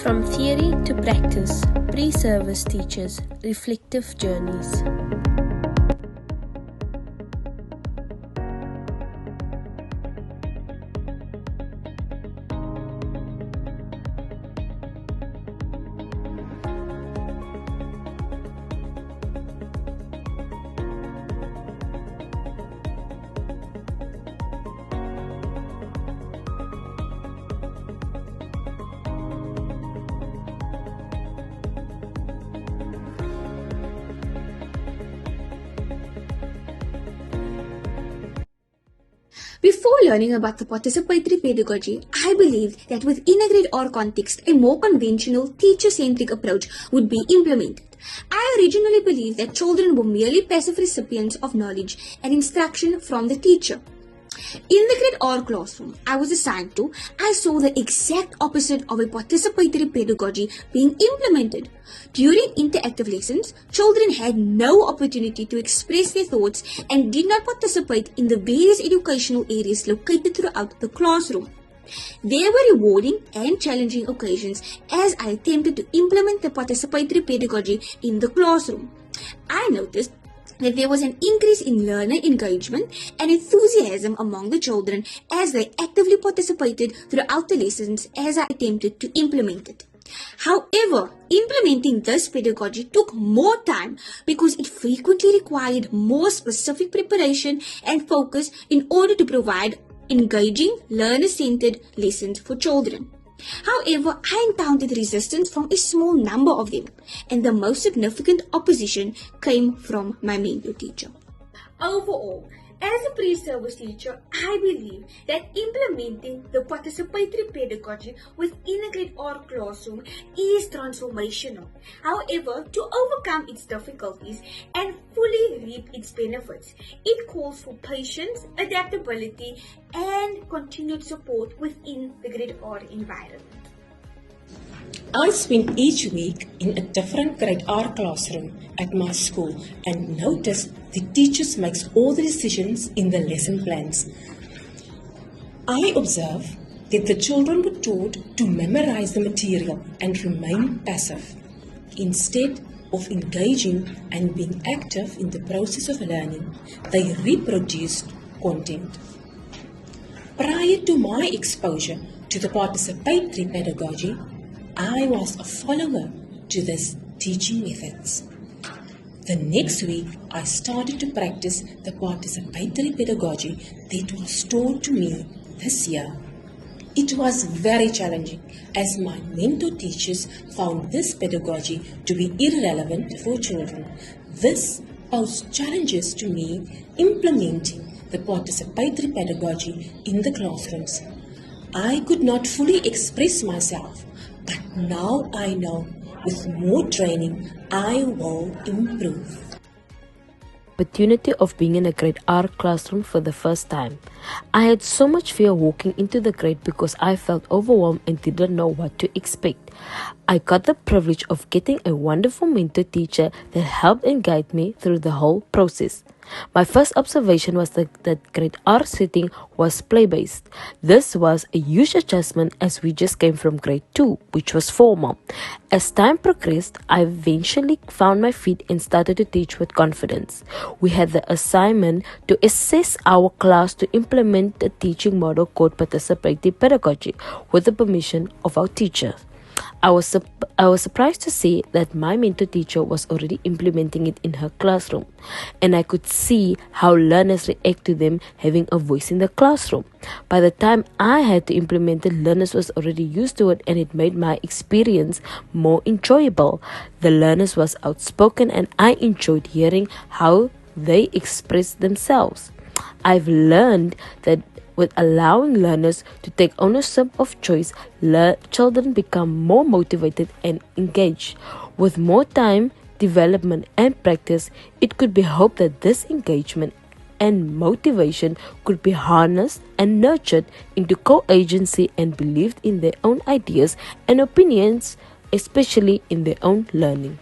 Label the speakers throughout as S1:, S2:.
S1: From theory to practice, pre-service teachers' reflective journeys.
S2: Before learning about the participatory pedagogy, I believed that within a grade R context, a more conventional teacher-centric approach would be implemented. I originally believed that children were merely passive recipients of knowledge and instruction from the teacher. In the grade R classroom I was assigned to, I saw the exact opposite of a participatory pedagogy being implemented. During interactive lessons, children had no opportunity to express their thoughts and did not participate in the various educational areas located throughout the classroom. There were rewarding and challenging occasions as I attempted to implement the participatory pedagogy in the classroom. I noticed that there was an increase in learner engagement and enthusiasm among the children as they actively participated throughout the lessons as I attempted to implement it. However, implementing this pedagogy took more time because it frequently required more specific preparation and focus in order to provide engaging, learner-centered lessons for children. However, I encountered resistance from a small number of them, and the most significant opposition came from my mentor teacher. Overall, as a pre-service teacher, I believe that implementing the participatory pedagogy within a grade R classroom is transformational. However, to overcome its difficulties and fully reap its benefits, it calls for patience, adaptability, and continued support within the grade R environment.
S3: I spent each week in a different grade R classroom at my school and noticed the teachers makes all the decisions in the lesson plans. I observed that the children were taught to memorize the material and remain passive, instead of engaging and being active in the process of learning. They reproduced content. Prior to my exposure to the participatory pedagogy, I was a follower to this teaching methods. The next week, I started to practice the participatory pedagogy that was taught to me this year. It was very challenging as my mentor teachers found this pedagogy to be irrelevant for children. This posed challenges to me implementing the participatory pedagogy in the classrooms. I could not fully express myself, but now I know with more training I will improve.
S4: Opportunity of being in a grade R classroom for the first time. I had so much fear walking into the grade because I felt overwhelmed and didn't know what to expect. I got the privilege of getting a wonderful mentor teacher that helped and guided me through the whole process. My first observation was that grade R setting was play-based. This was a huge adjustment as we just came from grade 2, which was formal. As time progressed, I eventually found my feet and started to teach with confidence. We had the assignment to assess our class to implement a teaching model called participatory pedagogy with the permission of our teacher. I was surprised to see that my mentor teacher was already implementing it in her classroom, and I could see how learners react to them having a voice in the classroom. By the time I had to implement it, learners was already used to it, and it made my experience more enjoyable. The learners was outspoken, and I enjoyed hearing how they expressed themselves. I've learned that with allowing learners to take ownership of choice, children become more motivated and engaged. With more time, development and practice, it could be hoped that this engagement and motivation could be harnessed and nurtured into co-agency and believed in their own ideas and opinions, especially in their own learning.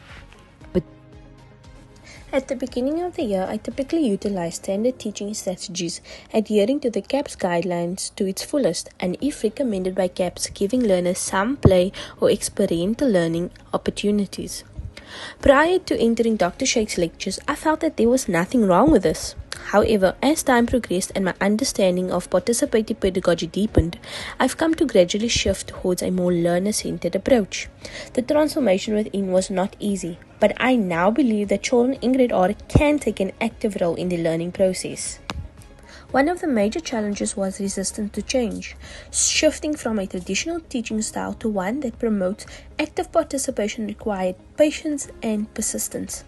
S1: At the beginning of the year, I typically utilize standard teaching strategies, adhering to the CAPS guidelines to its fullest, and if recommended by CAPS, giving learners some play or experiential learning opportunities. Prior to entering Dr. Sheikh's lectures, I felt that there was nothing wrong with this. However, as time progressed and my understanding of participatory pedagogy deepened, I've come to gradually shift towards a more learner-centered approach. The transformation within was not easy, but I now believe that children in grade R can take an active role in the learning process. One of the major challenges was resistance to change, shifting from a traditional teaching style to one that promotes active participation required patience and persistence.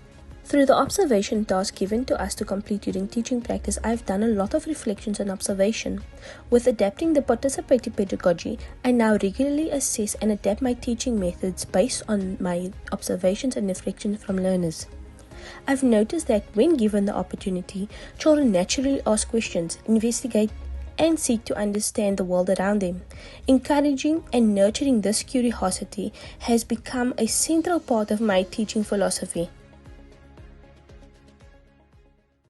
S1: Through the observation task given to us to complete during teaching practice, I've done a lot of reflections and observation. With adapting the participatory pedagogy, I now regularly assess and adapt my teaching methods based on my observations and reflections from learners. I've noticed that when given the opportunity, children naturally ask questions, investigate, and seek to understand the world around them. Encouraging and nurturing this curiosity has become a central part of my teaching philosophy.